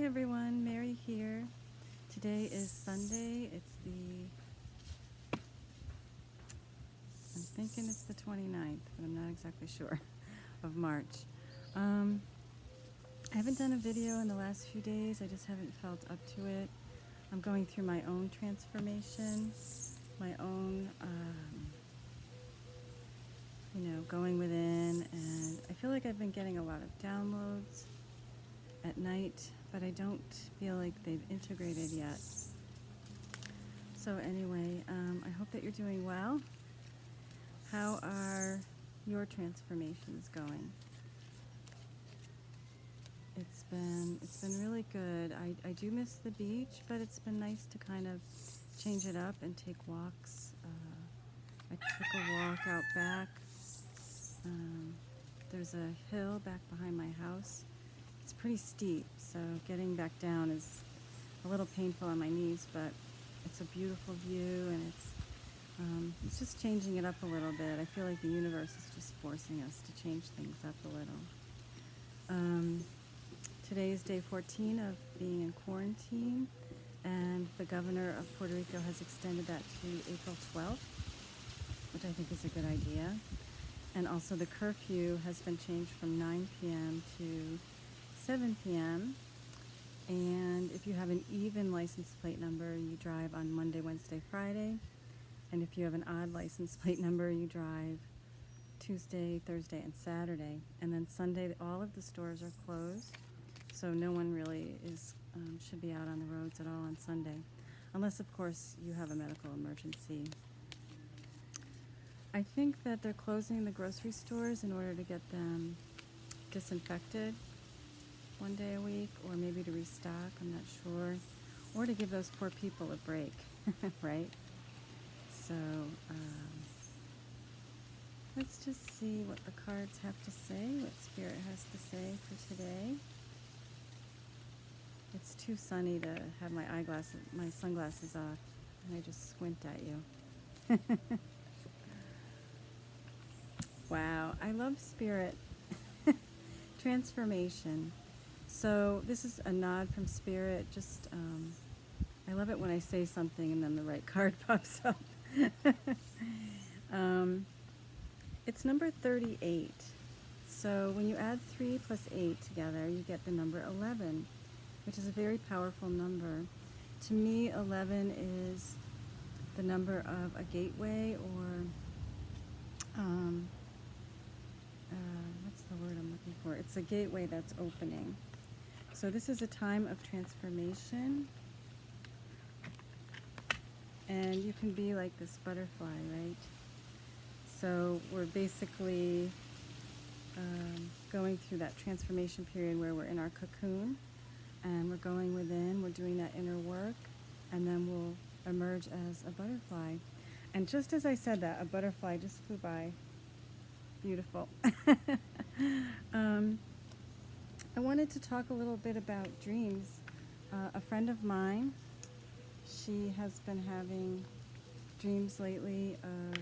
Hi everyone, Mary here. Today is Sunday. I'm thinking it's the 29th, but I'm not exactly sure, of March. I haven't done a video in the last few days. I just haven't felt up to it. I'm going through my own transformation, my own, going within, and I feel like I've been getting a lot of downloads at night, but I don't feel like they've integrated yet. So anyway, I hope that you're doing well. How are your transformations going? It's been really good. I do miss the beach, but it's been nice to kind of change it up and take walks. I took a walk out back. There's a hill back behind my house. It's pretty steep, so getting back down is a little painful on my knees, but it's a beautiful view, and it's just changing it up a little bit. I feel like the universe is just forcing us to change things up a little. Today is day 14 of being in quarantine, and the governor of Puerto Rico has extended that to April 12th, which I think is a good idea. And also the curfew has been changed from 9 p.m. to 7 p.m. And if you have an even license plate number, you drive on Monday, Wednesday, Friday. And if you have an odd license plate number, you drive Tuesday, Thursday, and Saturday. And then Sunday, all of the stores are closed. So no one really should be out on the roads at all on Sunday. Unless, of course, you have a medical emergency. I think that they're closing the grocery stores in order to get them disinfected one day a week, or maybe to restock, I'm not sure, or to give those poor people a break, right? So let's just see what the cards have to say, what Spirit has to say for today. It's too sunny to have my sunglasses off, and I just squint at you. Wow, I love Spirit. Transformation. So this is a nod from Spirit. Just, I love it when I say something and then the right card pops up. It's number 38. So when you add 3 plus 8 together, you get the number 11, which is a very powerful number. To me, 11 is the number of a gateway, or what's the word I'm looking for? It's a gateway that's opening. So this is a time of transformation, and you can be like this butterfly, right? So we're basically going through that transformation period where we're in our cocoon, and we're going within, we're doing that inner work, and then we'll emerge as a butterfly. And just as I said that, a butterfly just flew by. Beautiful. I wanted to talk a little bit about dreams. A friend of mine, she has been having dreams lately of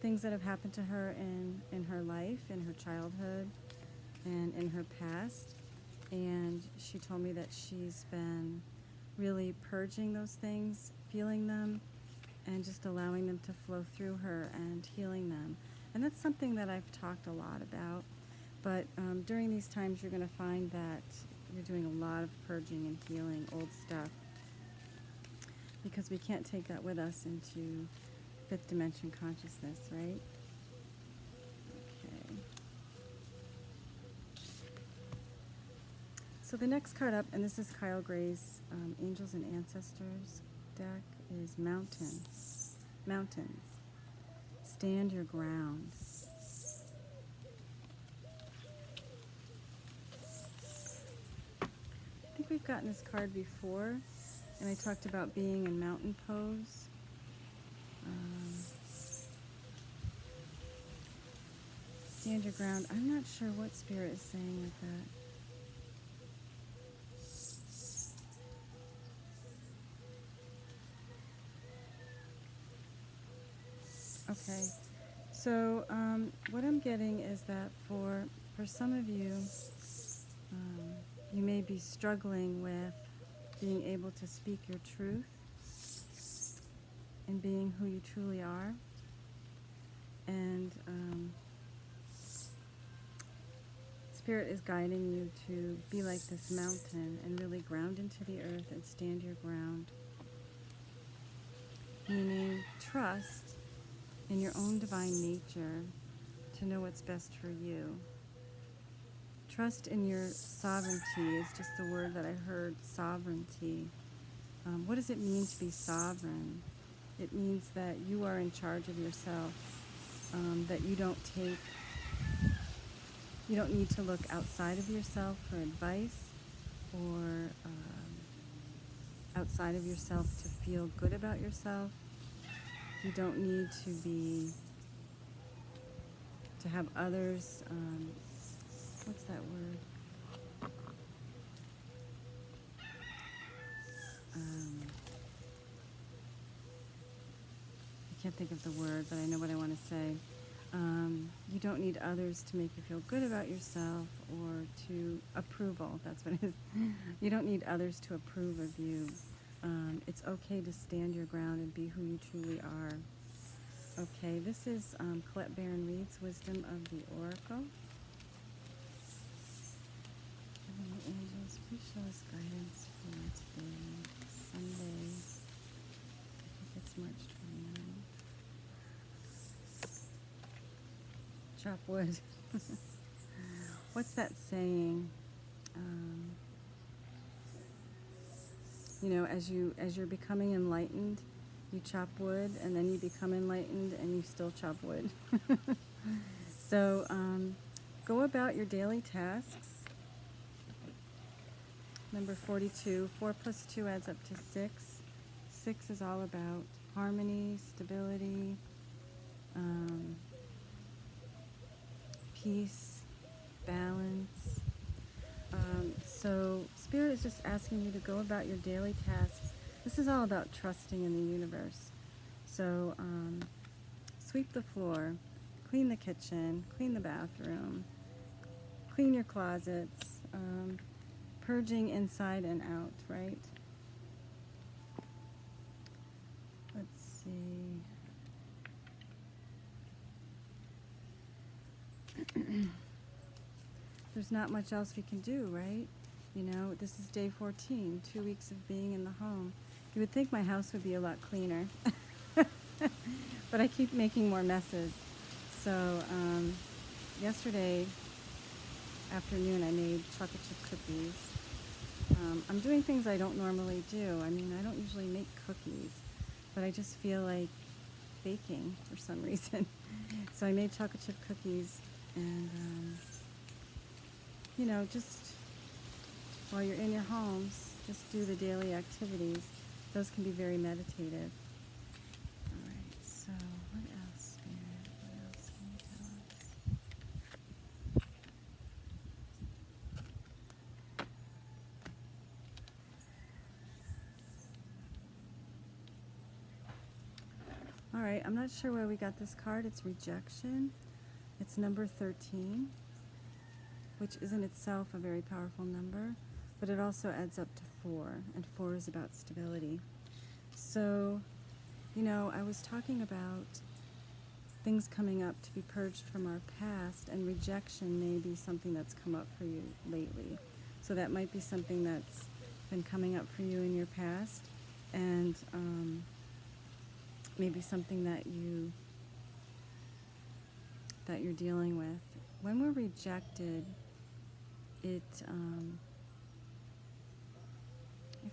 things that have happened to her in her life, in her childhood, and in her past. And she told me that she's been really purging those things, feeling them, and just allowing them to flow through her and healing them. And that's something that I've talked a lot about. But during these times, you're going to find that you're doing a lot of purging and healing old stuff, because we can't take that with us into fifth dimension consciousness, right? Okay. So the next card up, and this is Kyle Gray's Angels and Ancestors deck, is Mountains. Mountains. Stand your ground. I think we've gotten this card before, and I talked about being in mountain pose. Stand your ground. I'm not sure what Spirit is saying with that. Okay, so what I'm getting is that for some of you, you be struggling with being able to speak your truth and being who you truly are. And Spirit is guiding you to be like this mountain and really ground into the earth and stand your ground. Meaning trust in your own divine nature to know what's best for you. Trust in your sovereignty is just the word that I heard, sovereignty. What does it mean to be sovereign? It means that you are in charge of yourself, that you don't need to look outside of yourself for advice or outside of yourself to feel good about yourself. You don't need to have others, what's that word? I can't think of the word, but I know what I want to say. You don't need others to make you feel good about yourself or to approval. That's what it is. You don't need others to approve of you. It's okay to stand your ground and be who you truly are. Okay, this is Colette Baron Reed's Wisdom of the Oracle. Heavenly angels, please show us guidance for today, Sunday. I think it's March 29th. Chop wood. What's that saying? As you're becoming enlightened, you chop wood, and then you become enlightened, and you still chop wood. So go about your daily tasks. Number 42, 4 plus 2 adds up to 6. 6 is all about harmony, stability, peace, balance. So Spirit is just asking you to go about your daily tasks. This is all about trusting in the universe. So sweep the floor, clean the kitchen, clean the bathroom, clean your closets, purging inside and out, right? Let's see. There's not much else we can do, right? This is day 14, 2 weeks of being in the home. You would think my house would be a lot cleaner, but I keep making more messes. So yesterday afternoon I made chocolate chip cookies. I'm doing things I don't normally do. I don't usually make cookies, but I just feel like baking for some reason. So I made chocolate chip cookies, and just while you're in your homes, just do the daily activities. Those can be very meditative. All right, so what else, Spirit? What else can you tell us? All right, I'm not sure where we got this card. It's rejection. It's number 13, which is in itself a very powerful number, but it also adds up to 4, and 4 is about stability. So, I was talking about things coming up to be purged from our past, and rejection may be something that's come up for you lately. So that might be something that's been coming up for you in your past, and maybe something that you're dealing with. When we're rejected, I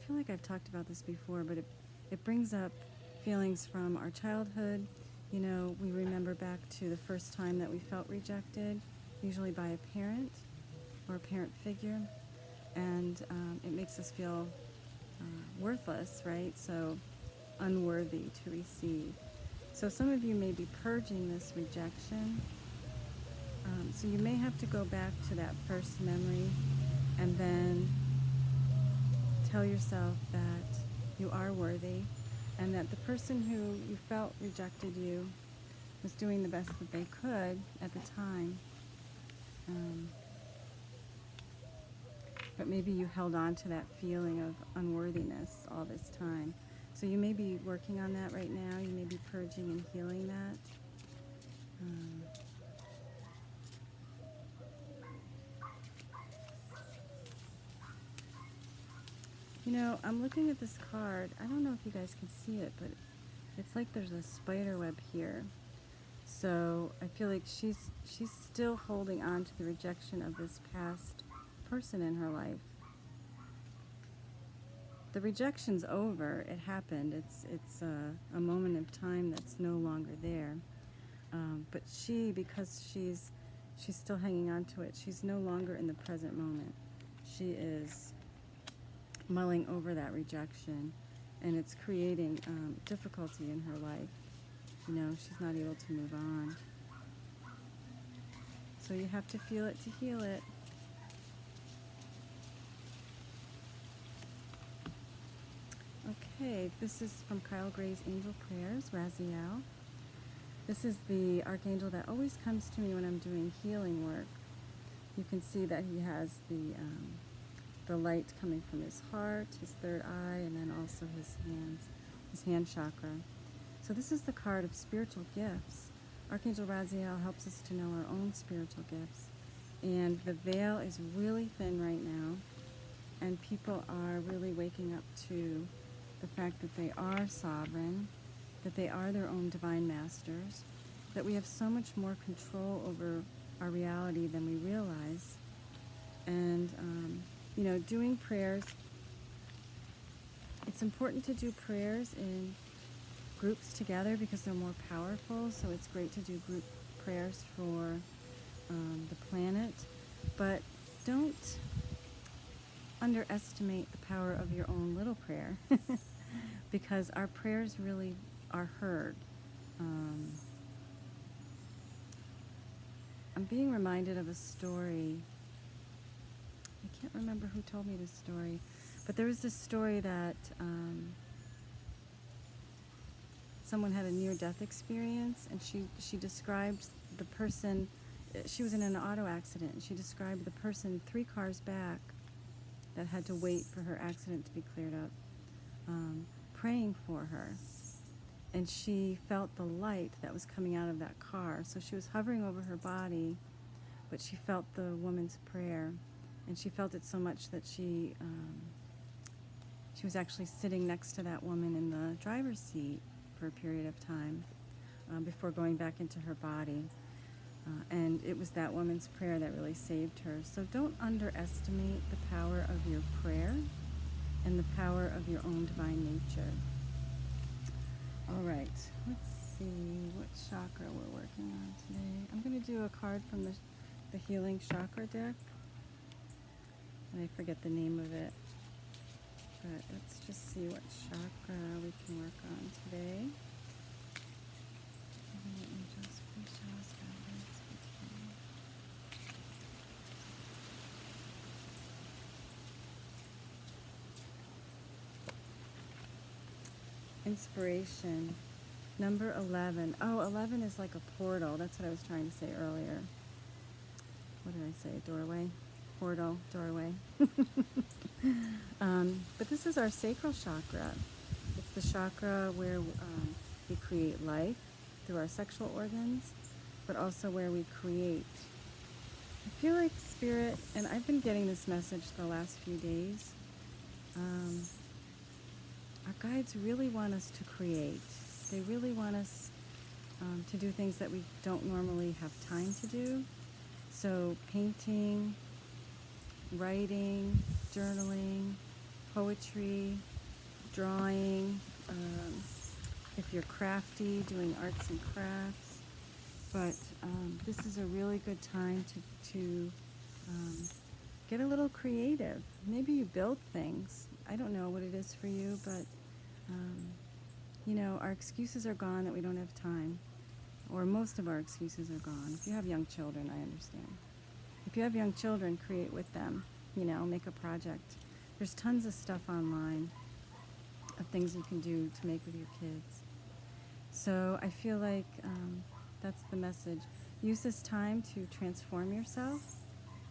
feel like I've talked about this before, but it brings up feelings from our childhood. We remember back to the first time that we felt rejected, usually by a parent or a parent figure, and it makes us feel worthless, right? So unworthy to receive. So some of you may be purging this rejection. So you may have to go back to that first memory and then tell yourself that you are worthy, and that the person who you felt rejected you was doing the best that they could at the time. but maybe you held on to that feeling of unworthiness all this time. So you may be working on that right now. You may be purging and healing that. Um, you know, I'm looking at this card. I don't know if you guys can see it, but it's like there's a spider web here. So I feel like she's still holding on to the rejection of this past person in her life. The rejection's over. It happened. It's a moment of time that's no longer there. But because she's still hanging on to it, she's no longer in the present moment. She is mulling over that rejection, and it's creating difficulty in her life. You know, she's not able to move on. So you have to feel it to heal it. Okay, this is from Kyle Gray's Angel Prayers, Raziel. This is the archangel that always comes to me when I'm doing healing work. You can see that he has the light coming from his heart, his third eye, and then also his hands, his hand chakra. So this is the card of spiritual gifts. Archangel Raziel helps us to know our own spiritual gifts. And the veil is really thin right now, and people are really waking up to the fact that they are sovereign, that they are their own divine masters, that we have so much more control over our reality than we realize. And, you know, doing prayers, it's important to do prayers in groups together because they're more powerful. So it's great to do group prayers for the planet. But don't underestimate the power of your own little prayer because our prayers really are heard. I'm being reminded of a story. I can't remember who told me this story, but there was this story that someone had a near-death experience, and she described the person. She was in an auto accident, and she described the person 3 cars back that had to wait for her accident to be cleared up, praying for her. And she felt the light that was coming out of that car. So she was hovering over her body, but she felt the woman's prayer. And she felt it so much that she was actually sitting next to that woman in the driver's seat for a period of time before going back into her body. And it was that woman's prayer that really saved her. So don't underestimate the power of your prayer and the power of your own divine nature. All right, let's see what chakra we're working on today. I'm going to do a card from the Healing Chakra deck. And I forget the name of it. But let's just see what chakra we can work on today. Inspiration. Number 11. Oh, 11 is like a portal. That's what I was trying to say earlier. What did I say? Doorway? Portal, doorway. But this is our sacral chakra. It's the chakra where we create life through our sexual organs, but also where we create. I feel like Spirit, and I've been getting this message the last few days, our guides really want us to create. They really want us to do things that we don't normally have time to do. So painting, writing, journaling, poetry, drawing, if you're crafty, doing arts and crafts. But this is a really good time to get a little creative. Maybe you build things. I don't know what it is for you, but you know, our excuses are gone that we don't have time, or most of our excuses are gone. If you have young children, I understand. If you have young children, create with them, you know, make a project. There's tons of stuff online of things you can do to make with your kids. So I feel like that's the message. Use this time to transform yourself.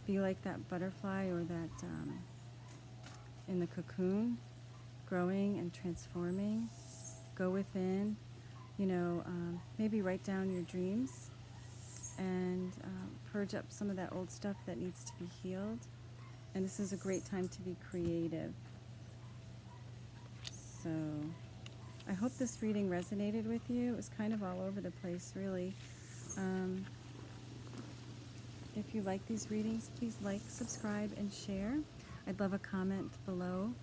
Be like that butterfly or that in the cocoon, growing and transforming. Go within, maybe write down your dreams and purge up some of that old stuff that needs to be healed. And this is a great time to be creative. So I hope this reading resonated with you. It was kind of all over the place, really. If you like these readings, please like, subscribe, and share. I'd love a comment below.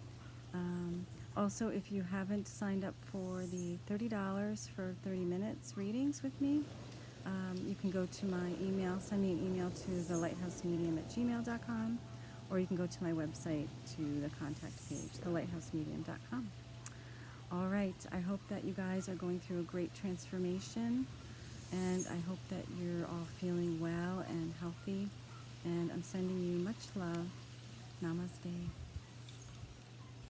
Also, if you haven't signed up for the $30 for 30 minutes readings with me, you can go to my email, send me an email to thelighthousemedium@gmail.com, or you can go to my website to the contact page, thelighthousemedium.com. All right, I hope that you guys are going through a great transformation, and I hope that you're all feeling well and healthy, and I'm sending you much love. Namaste.